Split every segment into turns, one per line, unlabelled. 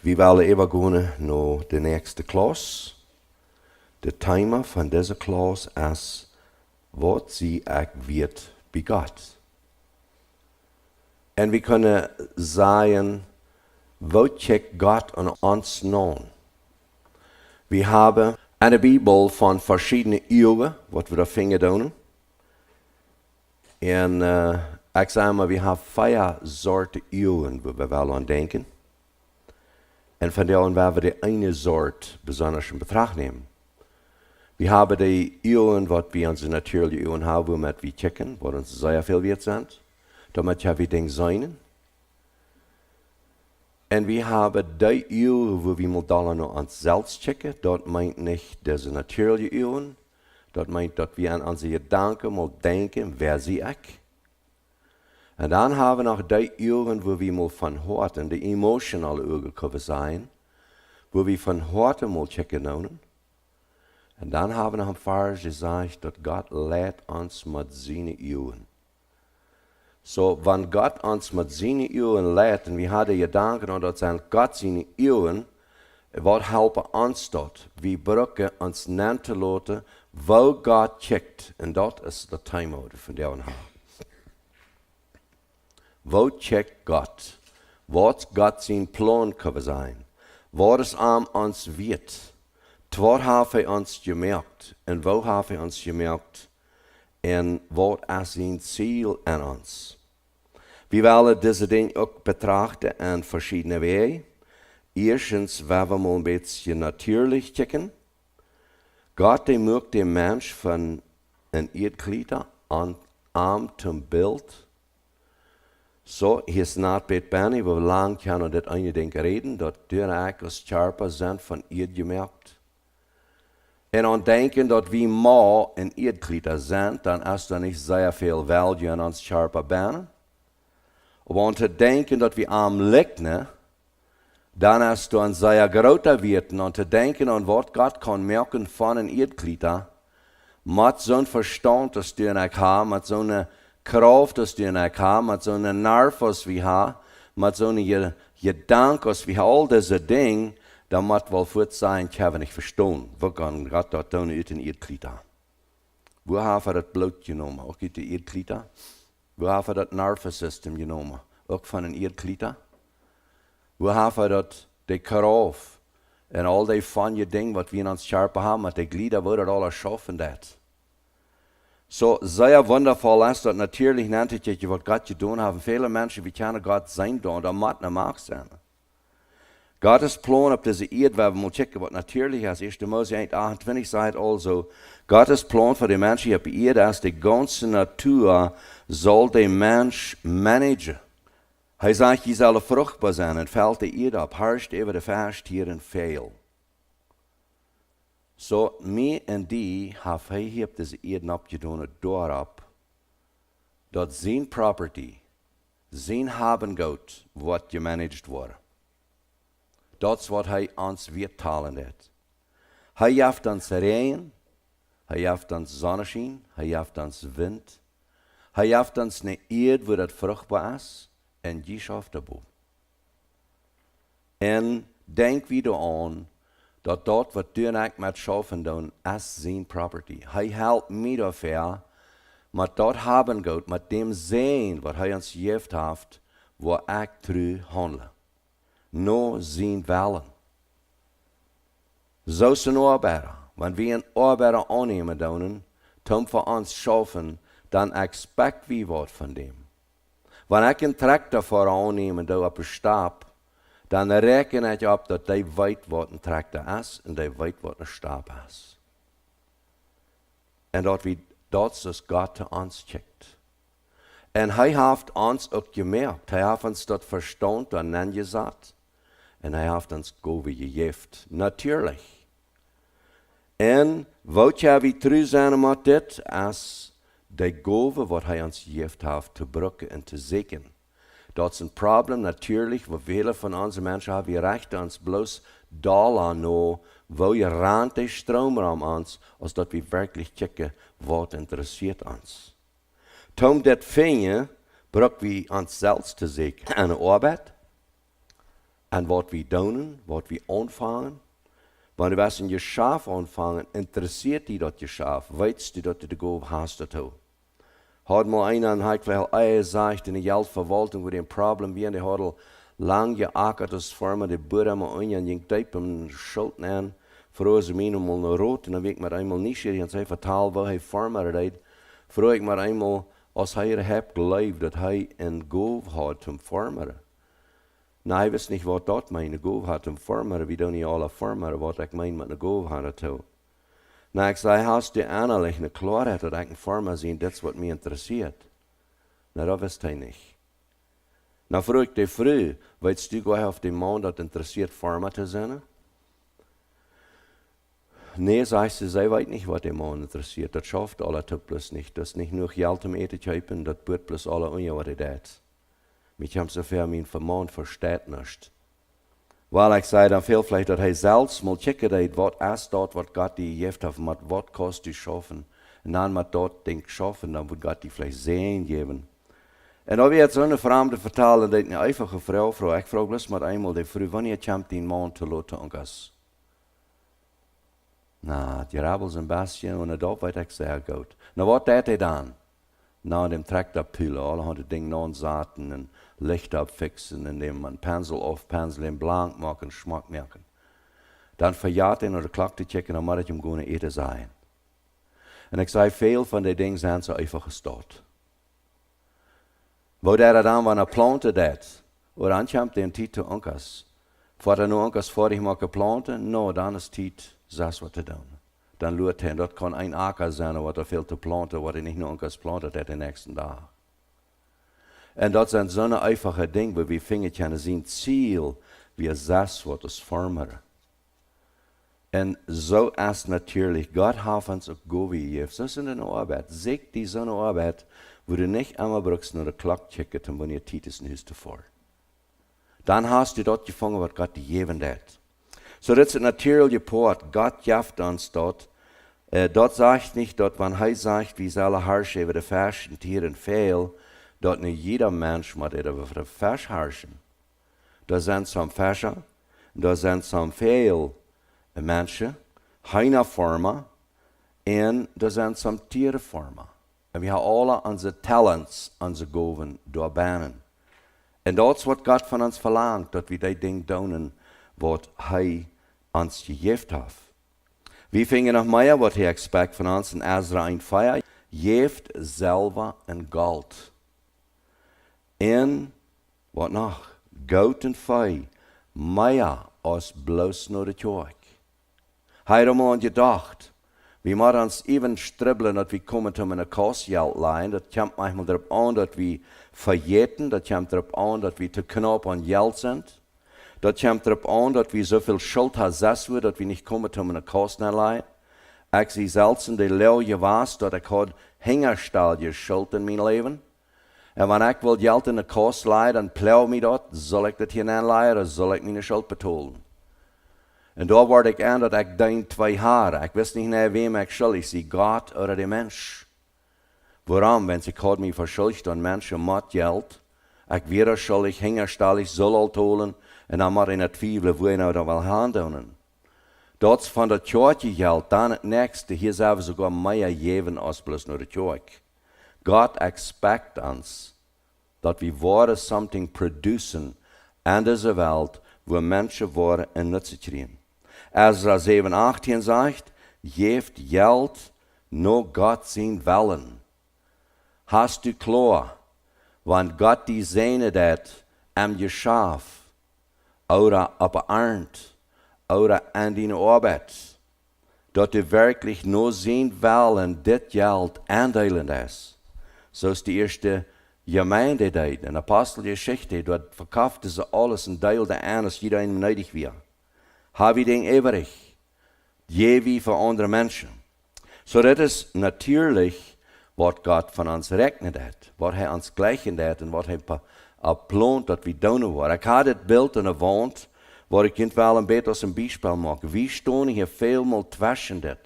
we willen overgå naar de nächste klas. De thema van deze klas is wat zie ik wird bij God. En we kunnen zeggen, wat checkt God aan ons naam? We hebben een Bibel van verschillende eeuwen, wat we daar vinden doen. En ik zeg maar, we hebben 4 soorten eeuwen, waar we wel aan denken. En van denen waar we de ene soort besonders in betracht nemen. We hebben de eeuwen, wat we onze natuurlijke eeuwen hebben, met we checken, wat ons zeer veel wert zijn. Damit hebben we dingen zijn. En we hebben die eeuwen, waar we moeten naar ons zelf checken. Dat meint niet deze natuurlijke eeuwen. Dat meint dat we aan onze gedanken moeten denken, wer zie ik? En dan hebben we nog die eeuwen, waar we van harten, de emotionele ogen kunnen zijn, waar we van harten moeten checken noemen. En dan hebben we nog een vers gezegd, dat God leidt ons met zijn eeuwen. So, wenn Gott uns mit seinen Eeuwen leidt, en we hadden gedanken dat zijn God zijn eeuwen, wat helpen ons dat? We brücken ons nemen te laten, wo God checkt. En dat is de thema van deze hebben. Wo checkt God? Wat God zijn plan kan zijn? Wat is aan ons weet? Wat heeft hij ons gemerkt? En wo heeft hij ons gemerkt? En wat is zijn ziel aan ons? We willen deze dingen ook betrachten in verschillende wegen. Eerstens, waar we mal een beetje natuurlijk checken. God maakt de mens van een Erdglieder aan arm zum beeld. Zo, hier is not bij Benny, we lang kunnen dit ene ding reden, dat deur als scherper zijn van Erd gemerkt. En aan denken dat we maar een Erdglieder zijn, dan is er niet zeer veel value aan ons scherper benen. Maar aan te denken dat we am lichten, dan is het een zeer groter weten. En te denken aan wat God kan merken van een Erdglieder, met zo'n verstand als die ik heb, met zo'n kracht als die ik heb, met zo'n nerv als we hebben, met zo'n gedanke als we hebben, al deze dingen, dan moet wel voort zijn, ik heb niet verstaan. Hoe kan God dat doen uit een Erdglieder? Hoe hebben we dat bloed genomen? Ook uit de Erdglieder? We hebben dat nervensysteem genomen, ook van een Erdglieder. We hebben dat de kracht en al die fijne dingen wat we in ons scherpen hebben, met de glieder wordt alles schaffen dat. Zo zeer wondervol is dat natuurlijk niet wat God gedaan heeft. Vele mensen, we kennen God zijn doen, dat moet niet mag zijn. God is plan op deze eerd, waar we moeten checken wat natuurlijk is. 1. Mose 1:28 zegt also, God is plan voor de mensen op de eerd, als de ganze natuur zal de mens managen. Hij zegt, je zal vruchtbaar zijn en valt de eerd op, heerst over de verstieren veel. Zo, mij en die heeft hij hier op deze eerd opgedaan doorop, dat zijn property, zijn habengoed, wordt gemanaged worden. Dat is wat hij ons weertalen heeft. Hij heeft ons regen, hij heeft ons zonneschijn, hij heeft ons wind. Hij heeft ons een eerd waar het vruchtbaar is en die schafft erboven. En denk wieder aan dat dat wat du en ik met schaffen doen, is zijn property. Hij helpt mij daarvoor, met dat hebben goed, met dem zijn wat hij ons gegeven heeft, waar ik terug handel. No zijn willen. Zo is een arbeider. Wanneer we een arbeider aannemen doen, om voor ons schaffen, dan expect we wat van dem. Wanneer ik een tractor voor aannemen doe op een stap, dan reken ik op dat hij weet wat een tractor is en hij weet wat een stap is. En dat is God te ons checkt. En hij heeft ons ook gemerkt. Hij heeft ons dat verstand en aangezet. En hij heeft ons Gove gegeven. Natuurlijk. En wat we terug zijn met dit, is de Gove wat hij ons gegeven heeft te gebruiken en te zeker. Dat is een probleem natuurlijk, waar vele van onze mensen hebben recht ons bloos dalen nou, wo je rand de stroomraam ons, als dat we werkelijk checken wat interesseert ons. Tom dat vinden, bruk we ons zelfs te zeker aan de arbeid. En wat we doen, wat we aanvangen. Wanneer we een Geschäft aanvangen, interessiert die dat Geschäft. Weißt du, dat du de Gabe hast dazu? Hat mal einer en hat vielleicht gesagt, in der Geldverwaltung, wo die ein Problem wir, die hat lang geackert, das Firma, die Bude mal ein, und ging tief im Schulden an, vroeg ze mij mal naar rood, en dan weet ik maar eenmaal niet, en zei vertaal, waar hij Firma reed, vroeg ik maar eenmaal, als hij hebt geleefd, dat hij een Gabe had zum Firma. Nou, hij wist niet wat dat mijn Gabe had zum Firma, wie doen niet alle Firma, wat ik mijn met een Gabe had naartoe. Nou, ik zei, hast du eindelijk een Klarheit, dat ik een Firma zie, dat is wat mij interesseert. Nou, dat wist hij niet. Nou, vroeg ik die vroeg, weet du gleich auf den Mann, dat interessiert Firma te zijn? Nee, sagt sie, sie weiß nicht, was der Mann interessiert. Das schafft alle bloß nicht. Das ist nicht nur Geld zum Eten kaufen, das wird bloß alle unja, was er tut. Mich haben so viel mein Vermann versteht nicht. Weil ich sage, dann viel vielleicht, dass er selbst mal checken hat, was ist dort, was Gott die gegeben hat, mit was kostet die schaffen. Und dann mit dort Ding schaffen, dann wird Gott die vielleicht sehen geben. Und da wird so eine Fremde vertellen, die eine einfache Frau fragt. Ich frage bloß mal einmal, die Frau, wann kommt den Mann zu Lotte und Gas? Nou, die rabbels een beetje en dat weet ik zeer goed. Nou, wat deed hij dan? Nou, dem trekt dat pullen, alle hadden dingen aanzetten en licht opfixen en dem een pensel afpenselen en blank maken, smaak maken. Dan verjaart hij naar de klok te checken, dan moet ik hem gewoon eten zijn. En ik zei, veel van die dingen zijn zo even gestort. Wat hij dan, wanneer planten dat, en dan komt hij een tijd te onkas. Voordat hij nu onkas voor zich maken planten, nou, dan is tijd. Zes wat te doen. Dan luurt hij, dat kan een akker zijn wat er veel te planten, wat hij niet nog eens plantet heeft de nächsten dag. En dat zijn zo'n einfache dingen, waar we vinden kunnen zien, ziel, wie zes wat is vormen. En zo is natuurlijk, Gott heeft ons ook Gabe gegeven. Zo is in de arbeid. Zeg die zo'n arbeid, wo du nicht einmal brauchst nur de klok checken, und wenn ihr tijd is in huis te voor. Dan hast du dort gefangen, wat Gott dir gegeben hat. So, das ist ein natürlicher Port. Gott gibt uns dort. Dort sagt nicht, dort, wenn er sagt, wie soll herrschen über die Fischen, Tieren, Fehl, dort nicht jeder Mensch muss über die Fisch herrschen. Da sind some Fische, da sind some Fehl Menschen, keine Formen, und da sind some Tierformen. Und wir haben alle unsere Talents, unsere Gaben durchbannen. Und das ist, was Gott von uns verlangt, dass wir die Dinge tun, was er uns gegeben hat. Wir fingen noch mehr, was er expect von uns in Ezra 1,4. Geeft selber ein Gold. Und, was noch? Goud und Fei. Mehr als bloß nur die Tjoek. Hij had mal gedacht, wir müssen uns even stribbeln, dass wir kommen zu einer Kostgeldlein. Das kommt manchmal darauf an, dass wir verjeten. Das kommt darauf an, dass wir zu knapp an Geld sind. Das kommt darauf an, dass wir so viel Schuld haben, dass wir nicht kommen zu einer Kostgeldlein. Ich sehe selten die Leute was, dass ich Hängerstall Schuld in meinem Leben. Und wenn ich will Geld in der Kost leihen, dann plau mich dort, soll ich das hineinleihen oder soll ich meine Schuld betalen? Und da werde ich an, dass ich dein 2 Haare, ich weiß nicht mehr, wem ich schuldig sie, Gott oder der Mensch. Warum, wenn sie mich verschuldigt und Menschen mit Geld, ich wäre schuldig, Hängerstall, ich soll alt holen, und dann muss ich nicht zweifeln, wo ich noch da will handeln. Dort von der Kirche Geld, dann das nächste, hier selber sogar mehr geben als bloß nur die Kirche. Gott expect uns, dass wir something producen in dieser Welt, wo Menschen Worte in Nutze kriegen. Ezra 7,18 sagt, geeft Geld nur Gott sein Willen. Hast du klar, wenn Gott die Sehne dat am Geschäft oder auf der Ernte oder an deiner Arbeit, dass du wirklich nur sein Willen, das Geld andeilen ist. So ist die erste Gemeinde in der Apostelgeschichte, dort verkaufte sie alles und teilte an, dass jeder einem nötig war. Habe ich den übrig, je wie für andere Menschen. So das ist natürlich, was Gott von uns rechnet hat, was er uns gleichen hat und was er plant, dass wir tun wollen. Ich habe das Bild an der Wand, wo ich wel ein bisschen als ein Beispiel machen. Wie stehen hier vielmal zwischen das?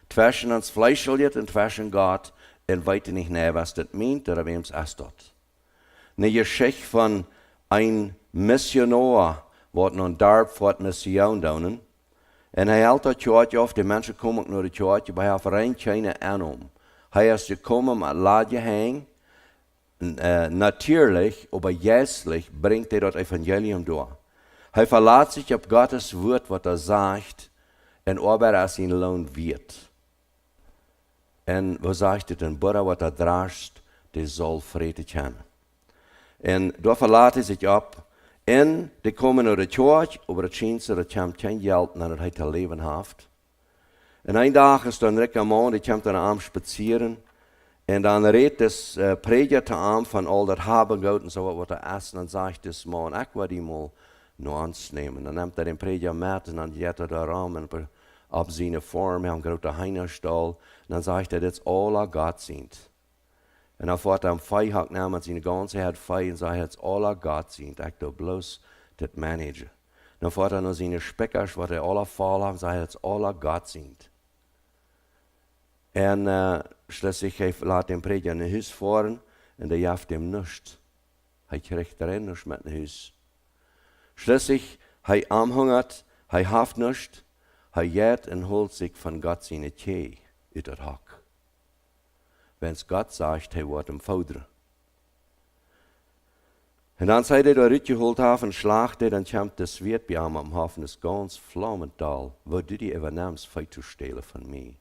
Zwischen uns Fleischlied und zwischen Gott. Und weiß nicht mehr, was das meint oder wem es ist dort. Eine Geschichte von einem Missionar wat een dorp voor het mission doen. En hij had dat tjootje af, de mensen komen ook naar het tjootje, maar hij heeft er een kleine aan om. Hij is gekomen met laadje heen. Natuurlijk, aber geestlich bringt hij dat evangelium door. Hij verlaat zich op Gottes woord, wat er zegt, en arbeidt als zijn loon wird. En wat zegt het? Een boer wat er draagt, die zal vrede kennen. En daar verlaat hij zich op. En die komen naar de kerk, aber het schijnt ze dat hij geen geld naar het te leven heeft. En een dag is dan een man, die komt aan hem spazieren. En dan redt dus prediger te hem van al dat habengoed en zo wat er is. En dan zegt dus man, ik wil die mal nog aannemen. Dan neemt hij den prediger met en dan gaat hij daar aan en op zijn vorm, hij heeft een grote heinerstal. En dan zegt hij, dit is alle God ziet. En dan wordt hij een vijhak nemen met zijn ganse head vijf en zegt, dit is alle God ziet. Ik doe bloos dit managen. Dan wordt hij naar zijn spekkers, wat hij alle val heeft, en zegt, dit is alle God ziet. En schließlich laat den prediger in huis voeren en die heeft hem niets. Hij krijgt erin niets met een huis. Schließlich, hij aanhangert, hij heeft niets. Hij gaat en holt zich van God zijn thee uit het hak. Wens God zegt, hij wordt hem voederen. En dan zei hij daar uitgeholt heeft en slaagt hij, dan komt de zweet bij hem am hoofd en is ganz vlammendaal. Wat doet hij even namens feit te stelen van mij?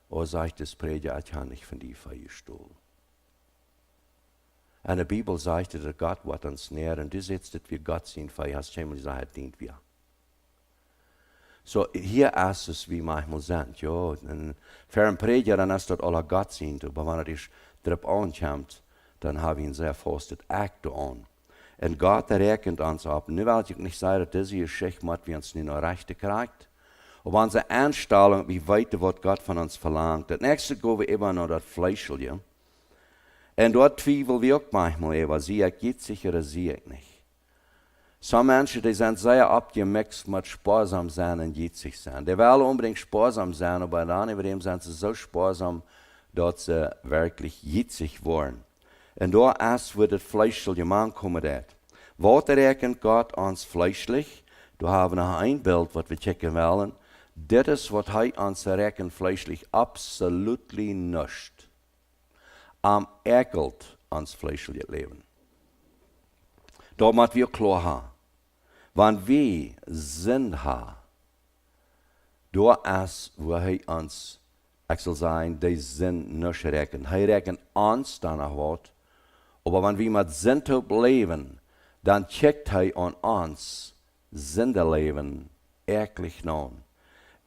O, zegt de prediger, ik heb niet van die feit gestolen. En de Bibel zegt dat God wordt ons neer en du zegt dat wir Gott zijn feit, als je maar zegt, dient wir. So, hier ist es, wie manchmal sind, ja. Für einen Prediger, dann ist das aller Gott sind, aber wenn er dich drauf ankommt, dann habe ich ihn sehr fast das Akte an. Und Gott erkennt uns ab. Nu will ich nicht sagen, dass diese Geschichte macht, wie uns nicht noch Rechte kriegt. Aber unsere Einstellung, wie weit was Gott von uns verlangt. Das nächste gehen wir immer noch das Fleischliche. Und dort zweifeln wir auch manchmal über, sehe ich jetzt sicher oder sehe ich nicht. Some Menschen, die sind sehr abgemixt mit sparsam sein und jitzig sein. Die wollen unbedingt sparsam sein, aber dann über sind sie so sparsam, dass sie wirklich jitzig worden. Und da ist, wo das fleischliche Mann kommen wird. Was erkennt Gott uns fleischlich? Da haben wir noch ein Bild, was wir checken wollen. Das ist, was er uns erkennt fleischlich, absolut nicht. Ekelt uns fleischliches Leben. Da müssen wir klar haben. Wenn wir Sinn haben, da ist, wo er uns, ich soll sagen, den Sinn nicht rechnen. Er rechnet uns danach was. Aber wenn wir mit Sinn leben, dann checkt er an uns, Sündeleben, wirklich nach.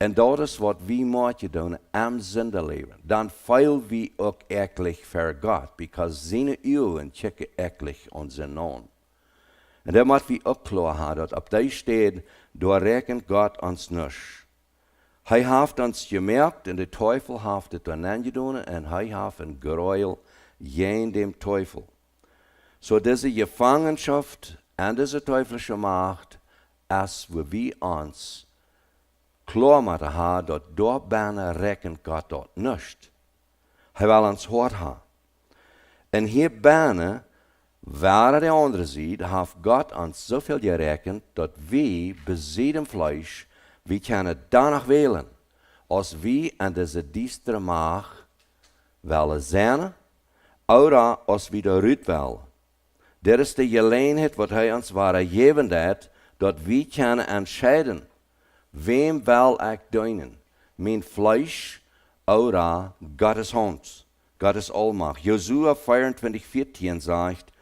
Und das ist, was wir machen tun, am Sündeleben. Dann feilen wir auch wirklich für Gott, because seine Augen checken wirklich an Sinn an. Und da muss wir auch klar haben, dass ab da steht, da rechnet Gott uns nicht. Er hat uns gemerkt, und der Teufel hat es dann angetan, und er hat ein Gräuel gegen den Teufel. So diese Gefangenschaft und diese teuflische Macht ist, wo wir uns klar machen haben, dass dort binnen rechnet Gott dort nicht. Er will uns hart haben. Und hier binnen, wäre der andere Seite, hat Gott uns so viel gerechnet, dass wir bei jedem Fleisch, wir können danach wählen, als wir an diese düstere Macht wollen sein, oder als wir dort wollen. Das ist die Gelegenheit, was er uns gegeben hat, dass wir können entscheiden, wem will ich dienen, mein Fleisch oder Gottes Hand, Gottes Allmacht. Josua 24,14 sagt,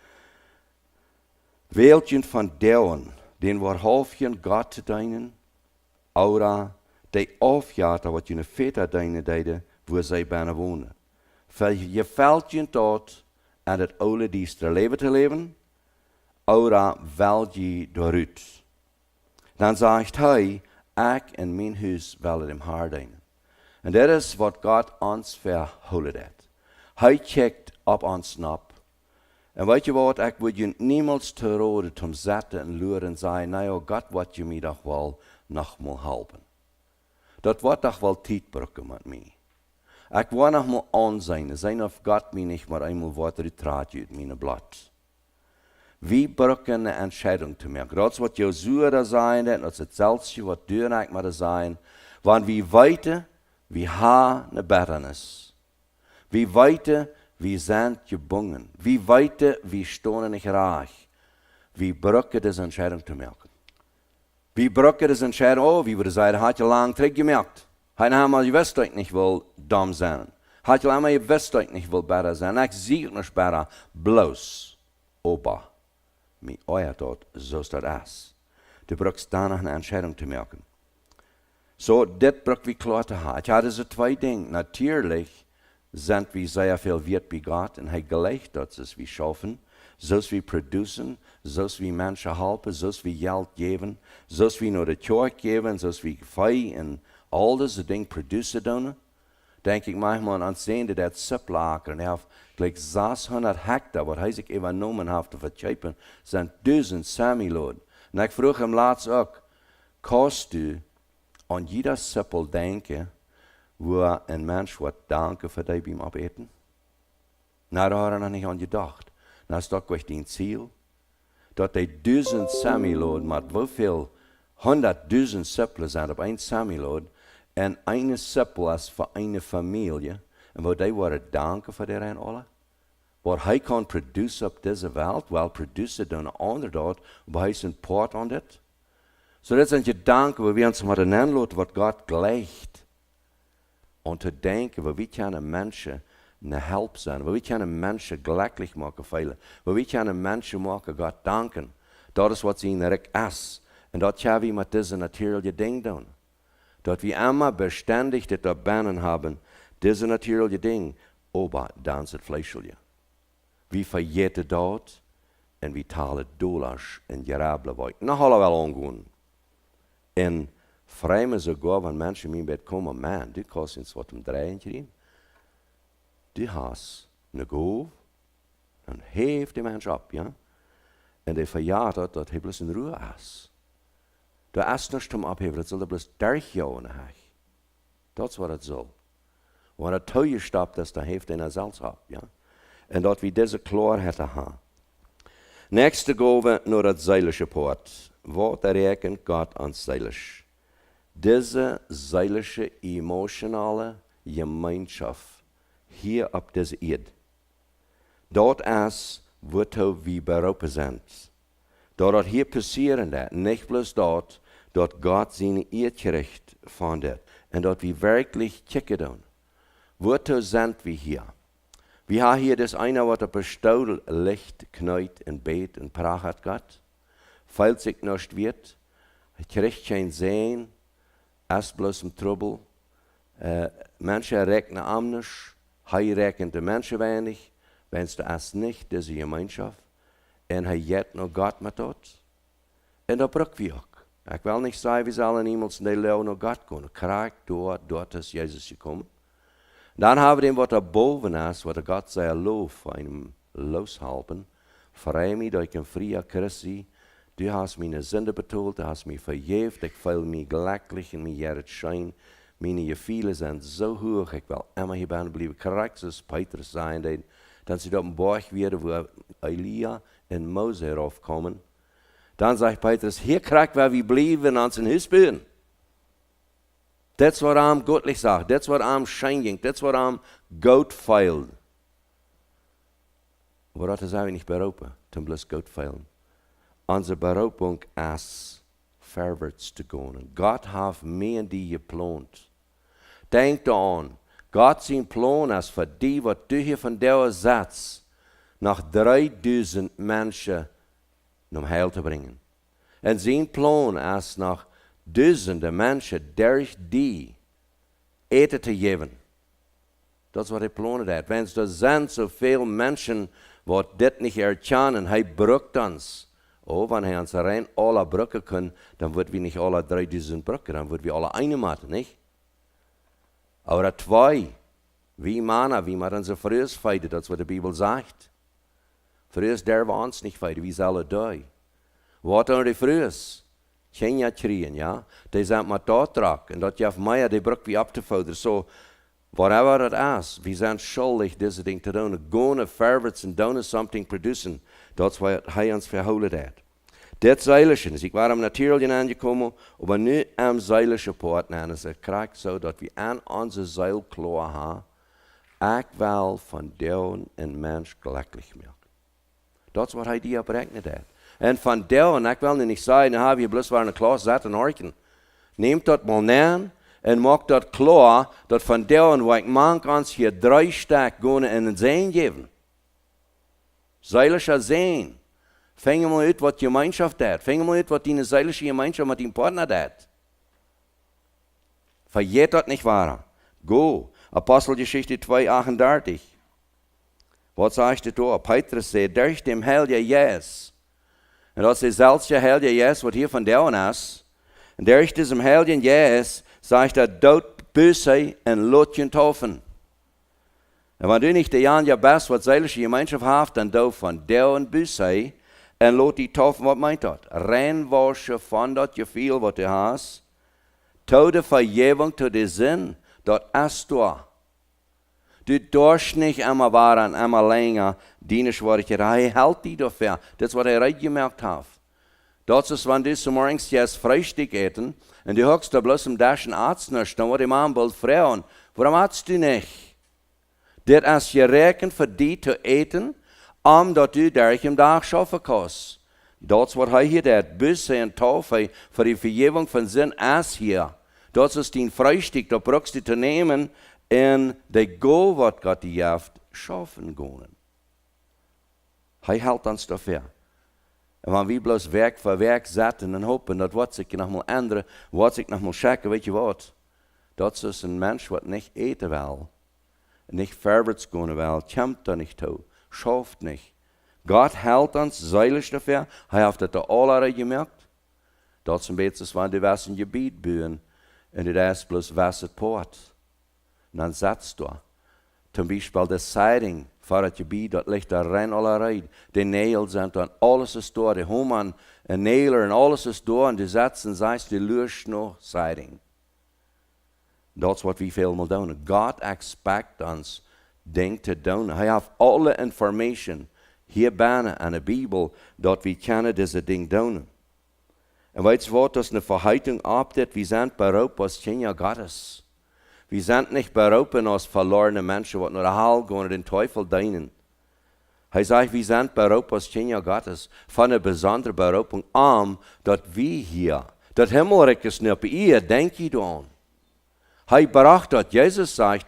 wählt von denen, den wahrhaftigen Gott zu dienen, oder die aufjagen, was ihre Väter dienen deden, wo sie binnen wohnen. Gefällt ihnen dort, an het oude diestre leven te leven, oder wil je daaruit? Dan zegt hij, ik en mijn huis willen dem Herr dienen. En dat is wat God ons verholen heeft. Hij checkt op ons op. En weet je wat, ik wil je niemals te rode om zetten en luren en zeggen, nou God, wat je mij toch wel nog mal helpen. Dat wordt toch wel tijd brücken met mij. Ik wil nog mal aanzien of God mij niet maar eenmaal wat uiteraard uit mijn blad. Wir brauchen eine Entscheidung zu machen. Das wird Josua da sein, das ist das wird Dürneck mal da sein. Wann wir weiter, wir haben eine Betternis. Wie weiter, wir sind gebunden. Wie weiter, wir stehen nicht reich. Wir brauchen diese Entscheidung zu machen. Wir brauchen diese Entscheidung, oh, wie wir sagen, hat ja lange Trick gemerkt. Heute haben wir gewusst, dass ich nicht will dumm sein. Hat ja lange gewusst, dass ich nicht will besser sein. Ich sehe nicht besser, bloß, Opa. Mit euer Tod, so ist das. Du brauchst danach eine Entscheidung zu machen. So, das braucht wir klar zu haben. Ich hatte so zwei Dinge. Natürlich sind wir sehr viel wert bei Gott und er gleicht das, dass wir schaffen, so dass wir produzieren, so dass wir Menschen helfen, so dass wir Geld geben, so dass wir nur die Kirche geben, so dass wir Fei und all diese Dinge produzieren. Denke ich manchmal an Sehende, der Zipplaker, und er hat gleich 600 Hektar, was er sich übernommen hat, zu verkaufen, sind 1000 Samilod. Und ich frage ihm laatst auch, kannst du an jeder Zippel denken, wo ein Mensch wird danke für dich beim Abeten? Na, da hat er noch nicht an gedacht. Na, ist doch gleich dein Ziel, dass die 1000 Samilod mit wie viel 100.000 Zippel sind auf ein Samilod, und eine Zippel ist für eine Familie. Und wo die worden danken für die alle. Wat hij kan produceren op deze wereld, wel produceren dan een ander dort, wo hij zijn part aan dit. So dat zijn gedanken, wo wir uns mal nennen, wat Gott gleicht. Und zu denken, wo wir können Menschen eine Help sein, wo wir können Menschen glücklich machen, wo wir können Menschen machen, Gott danken. Das ist, was ihnen recht ist. Und das haben wir mit diesen natürlichen Dingen tun. Dass wir immer beständig das Erbannen haben, diese natürlichen Dinge, aber dann ist es fleischlich. Wir verjeten dort und wir talen Dollars in Gerabler Weiten. Nach alle wel angehen. Und freuen wir sogar, wenn Menschen in mein Bett kommen, man, du kannst uns was drehen kriegen. Du hast eine Gabe, dann hebt der Mensch ab, ja. Und der verjagt hat, dass er bloß in Ruhe ist. Du hast nicht zum Abheben, das soll er bloß durchjauen. Das ist, was er soll. Wenn er teuer stoppt, dass der hebt den er selbst ab, ja. Und dort wie diese Klarheit haben. Nächste Gabe, nur das seelische Part. Was erkennt Gott ans Seelisch? Diese seelische, emotionale Gemeinschaft hier auf dieser Erde. Dort ist, wo wir berufen sind. Dort hier passieren das, nicht bloß dort Gott seine Erdgerecht findet. Und dort wir wirklich kicken tun. Wo sind wir hier? Wir haben hier das eine, was auf der Stuhl Licht, knallt und bet und prachet Gott. Falls sich nicht wird, kriegt kein Sehen, ist bloß im Trouble. Menschen rechnen anders, er rechnet die Menschen wenig, wenn es das nicht, diese Gemeinschaft. Und er hat noch Gott mit dort. Und da brauchen wir auch. Ich will nicht sagen, wir sollen niemals in die Lehre noch Gott gehen. Krieg dort ist Jesus gekommen. Dann haben wir dem, was da boven ist, was Gott sei Lob für einem loshalten. Freue mich, dass ich ein freier Christ bin. Du hast meine Sünde betont, du hast mich vergeben, ich fühle mich glücklich und mir jetzt schein. Meine Gefühle sind so hoch, ich will immer hier bleiben. Charakter Petrus sein, dann sie dort im Berg wieder, wo Elia und Mose raufkommen. Dann sagt Petrus, hier kriegt wir bleiben und uns in Haus bauen. Das was am göttlich sagt, das was am schein das was am Gott feilt. Aber das sind wir nicht berufen, zum bloß Gott feilen. Unsere Berufung ist, vorwärts zu gehen. Gott hat mehr und die geplant. Denk daran, Gott sein Plan ist für die, was du hier von der Satz nach 3000 Menschen um Heil zu bringen. Und sein Plan ist nach Duizenden Menschen durch die Eten zu geben. Das ist, was er planet hat. Wenn es da sind so viele Menschen, die das nicht erkennen, er braucht uns. Oh, wenn er uns rein alle brücken kann, dann wird wir nicht alle 3000 brücken, dann wird wir alle eine machen, nicht? Aber zwei, wie Männer, wie man so früher feiert, das ist, was die Bibel sagt. Früher der war uns nicht feiern, wie alle da. Was haben die früher? Kenia kriegen, ja. Die sind mit dort dran. Und das jaft Meier, die braucht wie abzufordern. So, Whatever it is, we zijn schuldig deze ding te doen. Gewoon verwärts en doen something produceren. Dat is wat hij ons verhouden heeft. Dit zeilertje, dus ik was am Naturalien aangekomen, maar nu am zeilertje poort, en het krijgt zo dat we aan onze zeil klaar hebben, ik wil van deun een mens gelukkig maken. Dat is wat hij die berekend heeft. En van deun, ik wil niet zeggen, dan heb je bloos waar een klas zetten en orken. Neemt dat mal neer en maakt dat klaar, dat van deun, waar ik mank ons hier 3 stuk gaan in een zee geven. Zeilertje zee. Vang mal uit wat gemeenschap deed. Vang mal uit wat die zeilische gemeenschap met die partner deed. Vergeet dat niet waar. Go. Apostelgeschichte 2:38. Wat zegt het door? Petrus zei, durch dem Heilige Geist. En dat is dezelfde Heilige Geist wat hier van deun is. En durch diesem Heiligen Geist zegt dat dood böse en laat je taufen. En wanneer du niet de Jan je best wat zeilische gemeenschap heeft, dan dood van deun böse. En laat die taufen, wat meint dat? Reinwaschen van dat je veel wat je hast. Tot de vergeving, tot de zin, dat is door. Du dorst niet immer waren, immer länger, dienstwaardigheid. Hij helpt die dafür. Dat is wat hij gemerkt heeft. Dat is, wanneer du morgens jetzt Frühstück eten, en du hockst da bloß im Daschen Arzt nicht, dan wordt die man bald fragen, warum arzt du nicht? Dit is gerekend voor die te eten, omdat u daar een dag schaffen kost. Dat is wat hij hier deed. Bussen en taufe voor die vergeving van zin is hier. Dat is die Frühstück, dat brauchst du te nemen en de go wat God die heeft schaffen gaan. Hij helpt ons dafür. En wanneer we bloos werk voor werk zetten en hopen dat wat zich nog mal änderen, wat zich nog mal checken, weet je wat? Dat is een mens wat niet eten wil, niet verwärts gaan wil, komt er niet toe. Schafft nicht. Gott hält uns seilig dafür. Hij heeft het alle gemerkt. Dat is een beetje zoals die was een gebied buren. En dit is bloos was het poort. En dan zat du. Zum Beispiel de siding voor het gebied, dat ligt daar rein allerlei. De nails en dan alles is door. De homan en nailer en alles is door. En die zetten zich de luurs nog siding. Dat is wat we veel doen. God expect ons ding te doen. Hij heeft alle information hier bijna aan de Bijbel dat we kunnen deze ding doen. En weet je wat, dat is een verheitung op dit. We zijn beroepen als kinderen Gottes. We zijn niet beroepen als verlorene mensen wat naar de hel gaan en den Teufel dienen. Hij zegt, we zijn beroepen als kinderen Gottes van een bijzondere beroeping dat we hier, dat Himmelrijk is niet op ihr, denk je dan. Hij bracht dat, Jezus zegt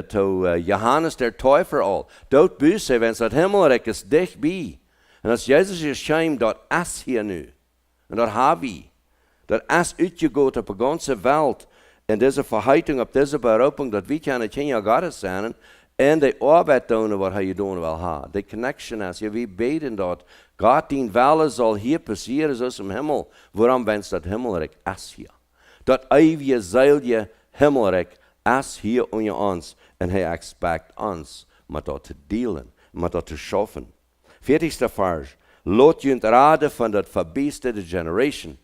to Johannes der Täufer al. Dat böse, wenn es dat Himmelrijk is dichtbij. En als Jezus is schijnt, dat is hier nu. En dat hebben we. Dat is uitgegaan op de ganze wereld. En deze verheiting op deze beroeping, dat we kunnen kinderen Gottes zijn. En de arbeid doen wat hij doen wil hebben. De connection is, ja, we beten dat. God die wille zal hier passeren zoals im Himmel. Waarom wens dat Himmelrijk is hier? Dat eeuwige zeilje Himmelrijk is hier onder ons. En hij expect ons met dat te delen, met dat te schaffen. 40ste vers. Laat je raden van dat verbeesterde generation.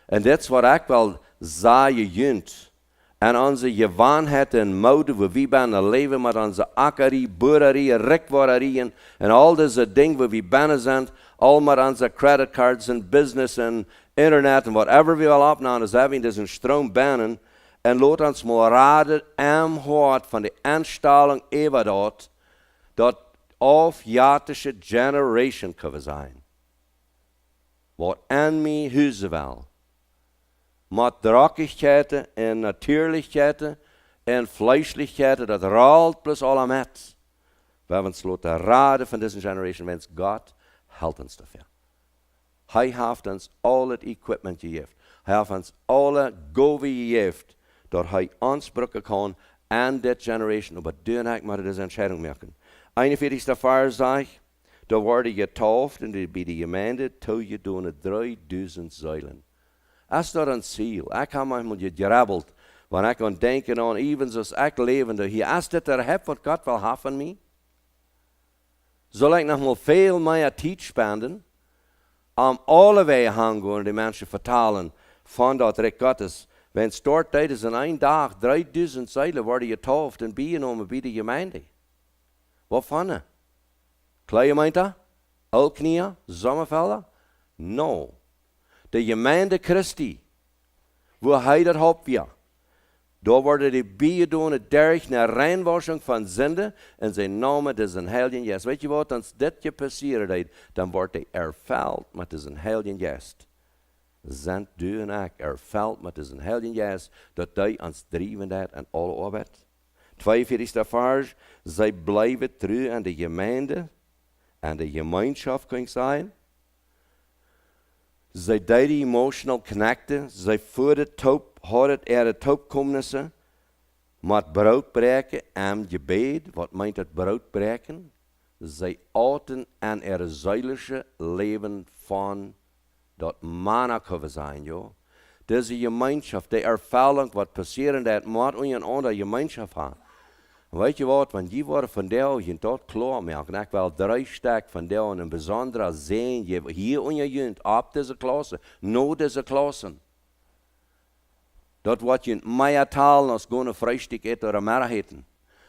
En dit is wat ik wel zeggen junt. En onze gewaanheid en mode, waar we bijna leven met onze akkerie, boererie, rekwarerieën en al deze dingen waar we bijna zijn, al met onze creditcards en business en internet en whatever we wel opnemen, is hebben we een stroom bijna. En laat ons maar raden am hart van de aanstelling even dat afjaartische generation kunnen zijn. Wat aan mij huizen wil. Met drokkigheden en natuurlijkheden en fleischlichheden, dat raalt plus alle met. We hebben ons laten raden van deze generation, wens God helpt ons dafür. Hij heeft ons al het equipment gegeven. Hij heeft ons alle goven gegeven, dat hij aanspreken kan aan dit generation. Maar doen ik maar deze entscheiding maken. 41ste vers zegt, daar worden getauft en bij de gemeente toe je doen 3000 zuilen. Is dat een ziel? Ik heb manchmal gegrabbeld, wanneer ik aan denken aan, even zoals ik levende hier. Is dit er heb wat God wil hebben van mij? Zal ik nog mal veel meer tijd spenden, om alle wegen gaan en die mensen vertalen van dat Rijk Gottes, Wenn starttijd is in 1 dag 3000 zeilen worden getauft en bijgenomen bij de gemeente. Wat van? Kleine gemeente? Alknieën? Sommervelden? No. De gemeente Christi, waar hij dat hoopt weer. Daar worden die bijgedoen durch naar reinwasching van zonde en zijn naam is een heilige geest. Weet je wat, als dit je passeren, dan wordt hij ervuld met zijn heilige geest. Zijn du en ik ervuld met zijn heilige geest, dat hij ons drijven dat en alle arbeid. 42e vers, zij blijven trouw aan de gemeente en de gemeenschap, kan ik zeggen. Zij deiden emotional connecten, zij voerden top, hadden de topkomnissen, met brood breken en gebed, wat meint het brood breken? Zij aten aan er zuidelijke leven van dat manna kunnen zijn, joh. Deze gemeenschap, de ervaring wat passeren, dat moet een andere gemeenschap hebben. Weet je wat, want die worden van jou, je dat klaar maken. Ik wil 3 stuk van jou een bijzondere zin, je hier in je jeugd, op deze klasse, no deze klassen. Dat wat je meer taal als gewoon vrijstuk eten of meer eten.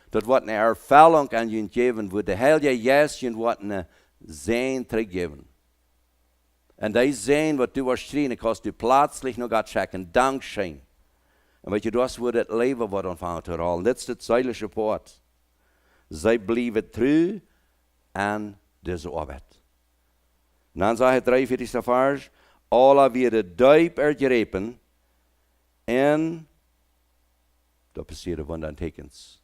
Dat wordt een ervaring aan je geven, waar de heilige geest je wat een zin teruggeven. En die zin wat du waarschijnlijk kost du plötzlich nog gaat checken, dankzij. En weet je, dat wordt het leven wat ontvangen te halen. Dit is het zuidelijke poort. Zij blijven trouw aan deze arbeid. En dan zegt het 43e vers, alle werden diep ergrepen en dat passeren wonder en tekens.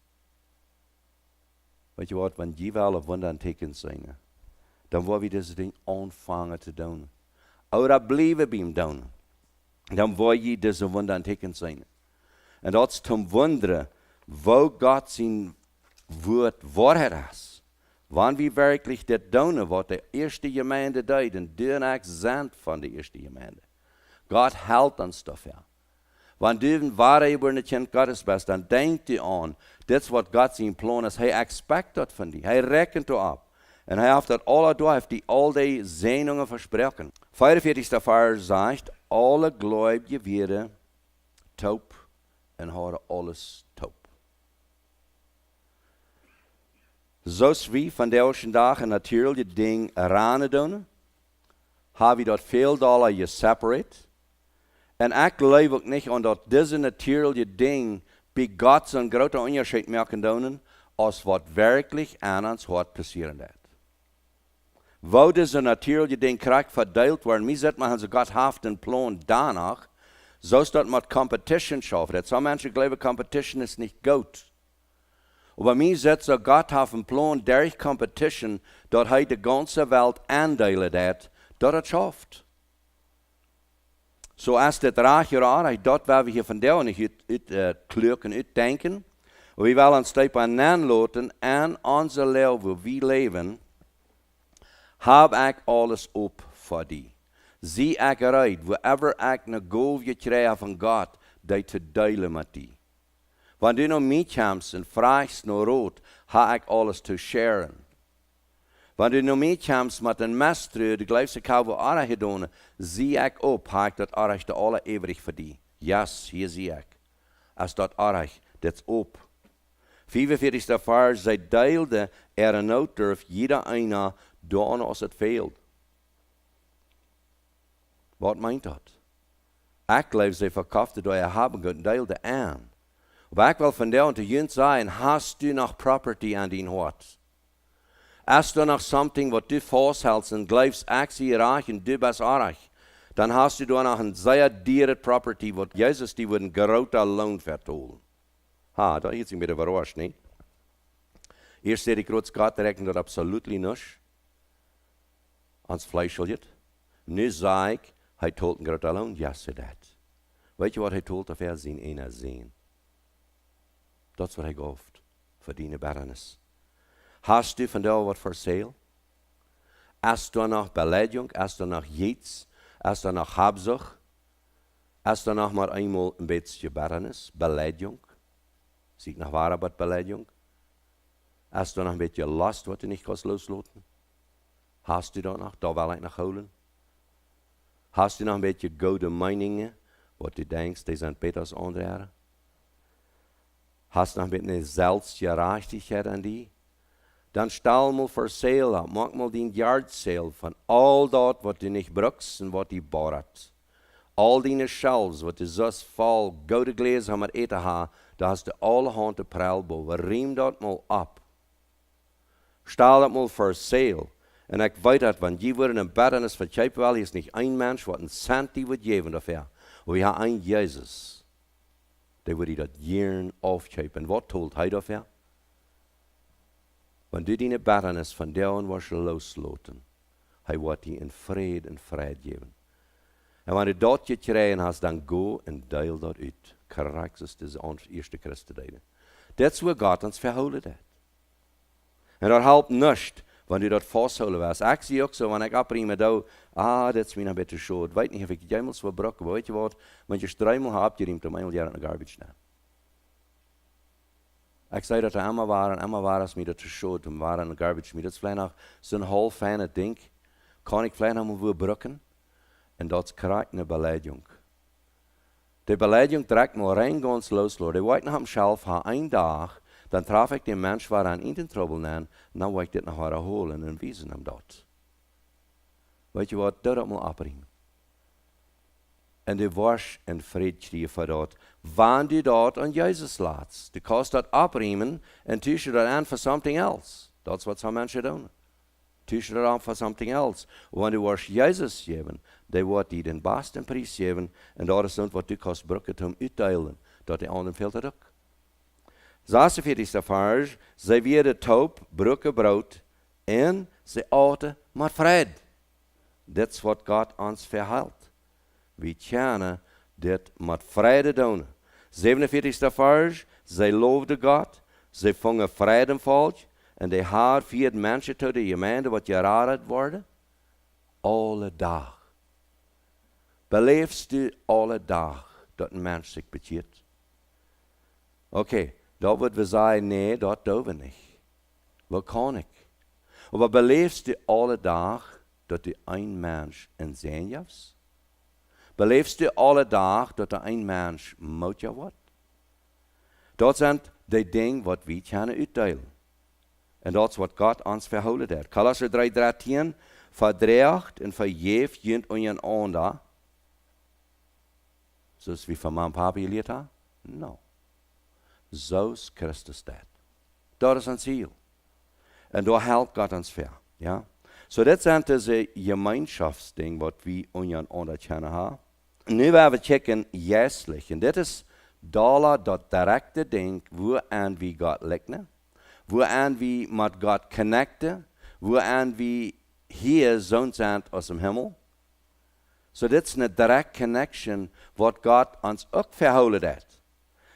Weet je wat, wanneer die wel wonder en tekens zijn, dan wil we deze ding ontvangen te doen. Oder blijven bij hem doen. Dan wil je deze wonder en tekens zijn. En dat is te wonderen, wo God zijn woord waarheid is. Wanneer we werkelijk dit doen, wat de eerste gemeente deed, en doen ik zijn van de eerste gemeente. God helpt ons dafür. Wanneer du waarheid über een kind Gottes bent, dan denkt u aan, dit is wat God zijn plan is. Hij expect dat van die. Hij rekent erop. En hij heeft dat alle door, heeft die al die zenuwen versproken. 44. vers zegt, alle gläubigen werden taub en houden alles taub. Zoals we van deze dag een natuurlijke ding eraan doen, hebben we dat veel dollar gesepareerd. En ik geloof ook niet aan dat deze natuurlijke ding bij God zo'n grote onderscheid maken doen, als wat werkelijk aan ons hart passeren dat. Wo deze natuurlijke ding krijgt verdeeld worden, mij zet maar onze God heeft een plan danach, zo is dat met competition schaffen. Dat some mensen geloven, competition is niet goed. Aber mij zet zo God heeft een plan durch competition, dat hij de ganze wereld aandelen dat het schafft. Zo als dit raar jaar, dat waar we hier vandaag uit kleuken, uitdenken, we willen een stap aanlaten en onze leven, waar we leven, heb ik alles op voor die. Zie ik eruit, wherever ik een goofje krijg van God, die te delen met die. Wanneer du naar mij komt en vraagt naar rood, heb ik alles te sharen. Wanneer du naar mij komt met een mestru, de gelijkste koude aardig gedaan, zie ik op, heb ik dat aardig de alle eeuwig voor die. Yes, hier zie ik. Als dat aardig, dat is op. 45. vers, zij deelde er een nood durf, jeder einer doen als het veelt. Wat meint dat? Ik geloof, zij verkaufte door je hebben en deelde aan. Maar ik wil vandaag te jullie zeggen, hast du nog property aan die hart? Als du nog something wat du vasthältst en geloofst, ik zie reich en du bist arg, dan hast du da noch een zeer dure property, wat Jezus die wordt een grote loon vertollen. Ha, dat is een beetje verrast, niet? Eerst zei de grote Gott rekent dat absoluut niet. Ans Fleisch het. Nu zei ik, hij tolt een grote loon, ja, zei dat. Weet je wat hij tolt? Of er zien ene zien. Dat is wat hij gaf. Verdienen barrenis. Hast du vandaag wat voor sale? Hast du nog beleiding? Hast du nog iets? Hast du nog habzucht? Hast du nog maar eenmaal een beetje barrenis? Beleiding? Zie ik nog waar wat beleiding? Hast du nog een beetje last wat du niet kan loslaten? Hast du dat nog? Daar wil ik nog houden. Hast du nog een beetje goede meningen? was du denkst, die sind besser als andere? Hast du noch mit einer Selbstgerechtigkeit an die? Dann stell mal für Sale ab, mach mal den Yard Sale von all dort, was du nicht brauchst und was du borrat. All deine Shelves, was du so voll gouden Gläser haben mit eten hast, da hast du alle Hände prellbo. Riem dort mal ab. Stell das mal für Sale. Und ich weiß, dass wenn die würden im Bett eines verkauft werden, ist nicht ein Mensch, was einen Cent die wird geben dafür. Und wir haben einen Jesus, der würde das Jahren aufkaufen. Was tut er dafür? Wenn du deine Bettnis von der und was loslassen, er wird dir in Frieden geben. Und wenn du das gekriegt hast, dann go und teil das uit. Korrekt ist das erste Christenheit. Das ist, wo Gott uns verholen hat. Und das hilft nicht, wenn du das festholen willst. Ich sehe auch so, wenn ich abriemen da, das ist mir ein bisschen schade. Ich weiß nicht, ob ich jemals verbrochen habe. Weißt du was? Wenn ich 3 Mal habe abgeriemt, dann einmal in der Garbage nehmen. Ich sage, dass einmal war es mir das zu schade, und war in der Garbage. Mir das ist vielleicht auch so ein halb feines Ding. Kann ich vielleicht noch mal verbrochen? Und das ist korrekt eine Beleidigung. Die Beleidigung direkt mal rein ganz los, Lord. Ich weiß noch am Schelf, einen Tag, dann traf ich den Mensch, der an ihn den Trouble nahm, und dann wollte ich das noch holen und wiesen ihm dort. Weißt du was, das mal abbringen. Und du warst in Frieden für dort. Wenn du dort an Jesus lässt, du kannst das abbringen und tust du das an für something else. Das ist, was some Menschen tun. Tust du das an für something else. Und wenn du warst Jesus geben, der wird dir den besten Preis geben, und das ist das, was du kannst brauchen, um auszuteilen, dass die anderen fehlt auch. 46. Vers, sie werden taub, brücken Brot, und sie aten mit Frieden. Das ist, was Gott uns verhält. Wir können das mit Frieden tun. 47. Vers, sie lobten Gott, sie fangen Frieden Volk, und die haben 4 Menschen zu der Gemeinde, die geradet worden, alle Tag. Belebst du alle Tag, dass ein Mensch sich bekehrt? Okay, da wird wir sagen, nee, das tun wir nicht. Was kann ich? Aber belebst du alle Tag, dass du ein Mensch entsehen hast? Belebst du alle Tag, dass du ein Mensch motiviert wird? Das sind die Dinge, die wir können aufteilen. Und das ist, was Gott uns verholen hat. Kolosser 3,13, verdreigt und vergeeft jent einander. So ist wie von meinem Papa gelehrt hat? No. So ist Christus das. Das ist ein Ziel. Und da hält Gott uns fair. Ja? So, das sind diese Gemeinschaftsdinge, was wir untereinander können haben. Nu werden wir checken, jährlich. Und das ist das direkte Ding, wo an wir Gott liegen, wo an wir mit Gott connecten, wo an wir hier so sind aus dem Himmel. So, das ist eine direkte Connection, was Gott uns auch verholen hat.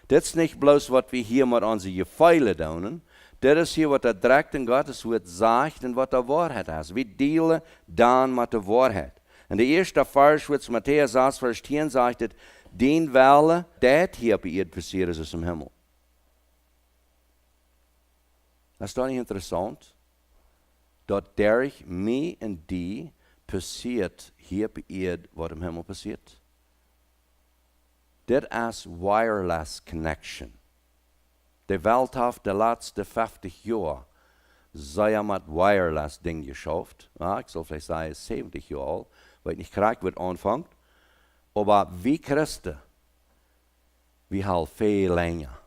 Das ist nicht bloß, was wir hier mit unseren Gefühlen tun. Das ist hier, was der direkte Gottes Wort sagt und was der Wahrheit ist. Wir dealen dann mit der Wahrheit. Und der erste Vers, was Matthäus 6, Vers 10 sagt, den Welle, das hier bei ihr passiert ist aus dem Himmel. Das ist doch nicht interessant, dass durch mich und die passiert hier bei ihr, was im Himmel passiert. Das ist wireless connection. Die Welt hat die letzten 50 Jahre sehr mit wireless Ding geschafft. Ja, ich soll vielleicht sagen 70 Jahre alt, weil nicht korrekt wird anfangen. Aber wie Christen, wir haben viel länger.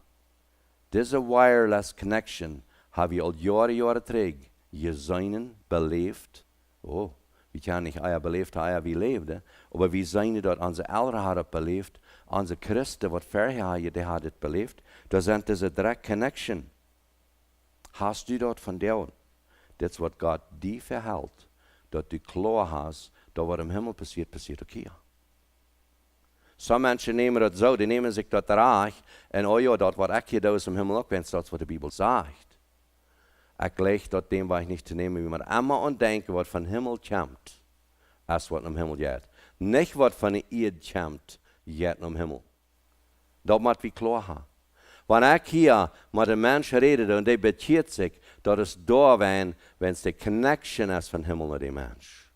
Diese wireless connection haben wir all Jahre trägt, gesehen, belebt. Oh, wir können nicht eier belebt haben, wie lebten, aber wir sehen dort, unsere Eltern haben belebt, unsere Christen, was vorher haben, die haben es belebt. Da sind diese direct connection. Hast du dort von der? Das ist, was Gott dir verhält, dass du klar hast, dass was im Himmel passiert, passiert auch hier. Some Menschen nehmen das so, die nehmen sich das reich, und oh ja, das, was ich hier da aus dem Himmel auch, wenn es das, was die Bibel sagt. Ich lege dort dem, was ich nicht zu nehmen, wie man immer und denke, was von Himmel kommt, als was im Himmel geht. Nicht, was von der Erde kommt, geht im Himmel. Das muss wir klar haben. Wenn ich hier mit einem Menschen rede und der bekehrt sich, das ist da, wenn es die Connection ist von Himmel und dem Mensch.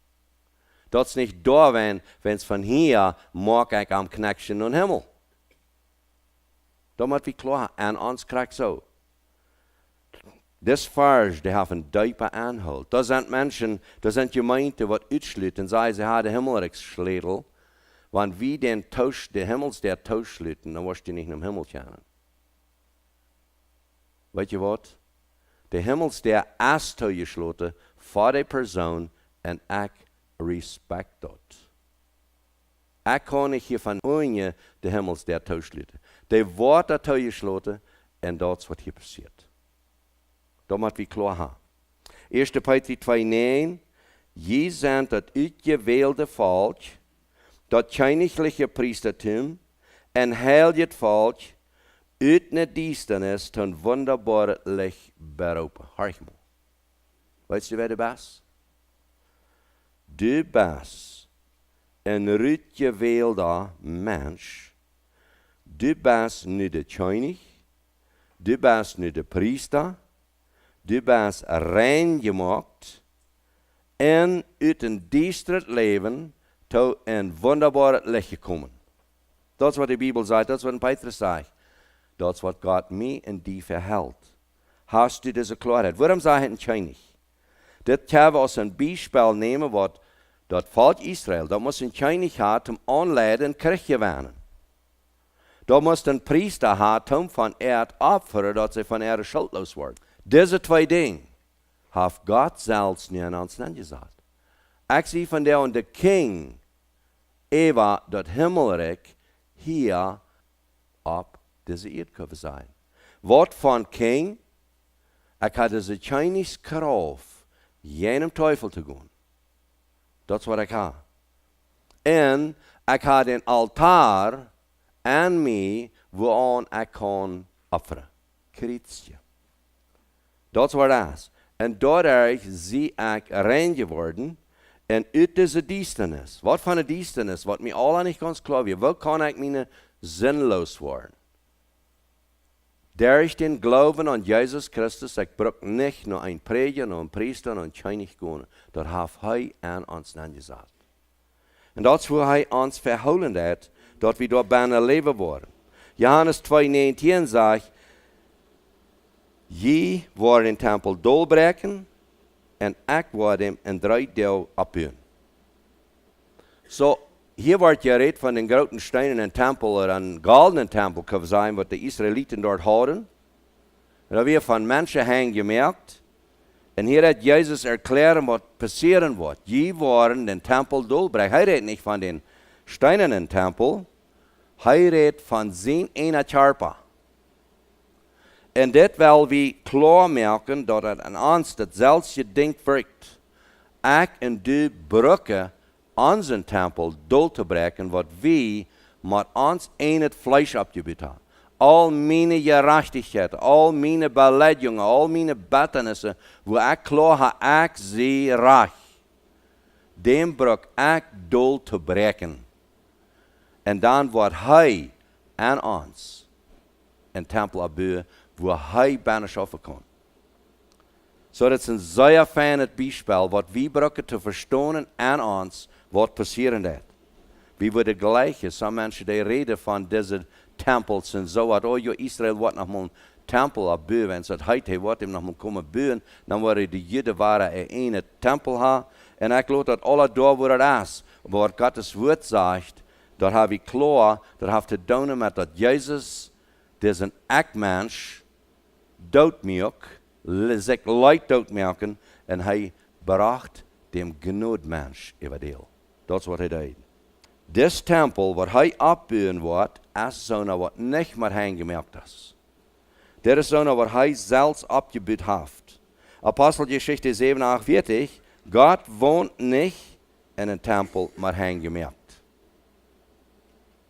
Dat is nicht da, wenn es von hier mag ich am Connection und Himmel. Da moet we klar aan ons krijgt zo. Das Vers, die haben einen diepen Anhalt. Da sind Menschen, da sind Gemeinden, die uitsluiten, sagen, sie haben den Himmelreichsschlüssel. Wenn wir den Himmels der Tausch schlüten, dann wirst du nicht im Himmel kennen. Weet je wat? Der Himmels der ist geschloten vor die Person und ich respect dat. Ich kann nicht hier von ohne den Himmels der Tausch schlüten. Der wird der Tausch geschloten und das ist, was hier passiert. Da muss wir klar haben. 1. Petrus 2,9. Je sind das uitgewählte Volk, das königliche Priestertum, ein heiliges Volk, uit de duisternis tot wunderbare Licht beroepen. Hark mal. Weißt du, wer du bist? Du bist ein uitgewählter Mensch. Du bist nicht der König. Du bist nicht der Priester. Du bist rein gemacht en uit een duister Leben tot een wunderbare Licht gekommen. Dat is wat de Bibel zegt, dat is wat Petrus zegt. Dat is wat Gott mij en die verhält. Hast du diese Klarheit? Waarom zei hij een König? Dit kunnen we als een Beispiel nemen, wat dat volk Israël, dat moest een König hebben om aanleiden en Krieg gewinnen. Dat moest een Priester hebben om van Erd opferen, dat ze van Erd schuldlos worden. Diese twee dingen heeft Gott zelfs niet aan ons gezegd. Ik zie van der und de King, Eva, dat Himmelrijk hier op deze Erde kunnen zijn. Wat van King? Ik had deze Chinese kracht, jenem Teufel te gaan. Dat is wat ik had. En ik had een altaar aan mij, waaraan ik kon offeren. Christje. Dat is wat het is. En dadurch zie ik rein geworden. En uit deze duisternis. Wat van een duisternis? Wat mij alle niet ganz klar wird. Wo kan ik mij sinnlos worden? Durch den Glauben an Jesus Christus, ich brauche nicht nur ein Prediger, nur ein Priester, nur ein König gehen. Das hat er an uns gesagt. Und das ist, wo er uns verholen hat, dass wir dort bijna leben wollen. Johannes 2,19 sagt, je wordt den Tempel doorbreken en ik word hem in 3 deel opbouwen. So, hier wordt geredet von den großen steineren Tempel oder einen goldenen Tempel kann sein, was die Israeliten dort hatten. Und da wir von Menschen haben gemerkt. Und hier hat Jesus erklärt, was passieren wird. Je wollen den Tempel durchbrechen. Er redet nicht von den steinernen Tempel. Er redet von sein einer Körper. Und das will wir klar merken, dass es an uns dasselbe Ding wirkt. Ich und du brauchen unseren Tempel durchzubrechen, was wir mit uns in das Fleisch abgebaut haben. All meine Gerechtigkeit, all meine Beleidigungen, all meine Betternisse, wo ich klar habe, ich sie recht, dem brauche ich durchzubrechen. Und dann wird er an uns einen Tempel abbauen, wo er bijna schaffen kann. So, das ist ein sehr feines Beispiel, was wir brauchen zu verstehen an uns, was passieren wird. Wie wir das Gleiche, so Menschen, die reden von diesen Tempels und so, oh ja, Israel wird noch mal einen Tempel abbauen, wenn es heute wird, ihm noch mal kommen bauen, dann wird die Juden einen Tempel haben. Und ich glaube, dass alle da, wo das ist, aber was Gottes Wort sagt, da habe ich klar, da habe ich zu tun mit, dass Jesus, diesen Eckmensch, doodmerk, sich Leid doodmerken, und er bracht dem Gnodmensch über deel. Dat is wat hij deed. Dit tempel, wat hij opbouwen wordt, is zo'n wat niet meer heengemerkt is. Dit is zo'n wat hij zelfs opgebouwd heeft. Apostelgeschichte 47, Gott wohnt nicht in een tempel meer heengemerkt.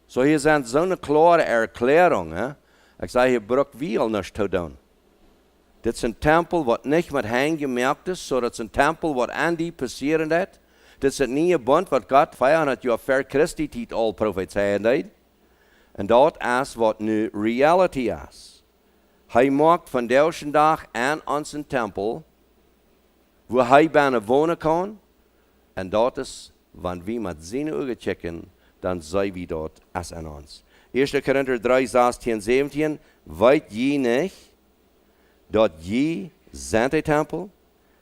So hier zijn zo'n klare Erklärungen. Ik zei, hier braucht wir al nichts te doen. Dit is een tempel wat niet met heengemerkt is, so dat is een tempel wat aan die passeren heeft. Dit is het nieuwe bond wat God 500 jaar voor Christi tijd al profetieën deed. En dat is wat nu reality is. Hij maakt van deze dag aan ons een tempel, waar hij bijna wonen kan. En dat is wenn wir mit seinen Augen checken, dann sei wir dort als an uns. 1. Korinther 3, 16, 17, weet je nicht, dat je zijn de tempel,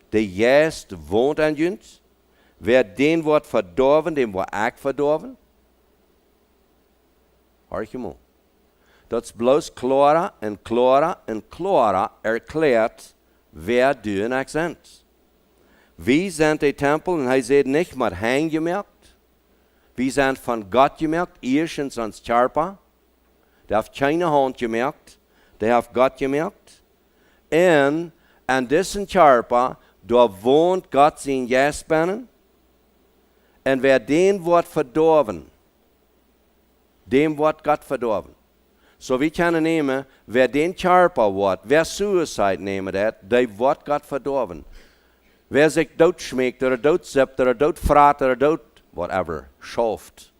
de juist woont aan junt, wer den wordt verdorven, dem wordt ook verdorven? Hoor je mal. Dat is bloos Clara en Clara en Clara erklärt, wer du en ik zijn. Wie zijn de tempel? En hij zegt niet met hand gemaakt. Wie zijn van God gemaakt? Eerstens ons Charpa. Die heeft geen hand gemaakt. Die heeft God gemaakt. En aan deze Charpa, daar woont God zijn jaspannen. En wer den wordt verdorven, dem wordt God verdorven. So we kunnen nemen, wer den Charpa wordt, wer suicide nemen dat, die wordt God verdorven. Wer zich doodschmeekt, oder doodzept, oder doodvraat, oder dood, whatever, schoft.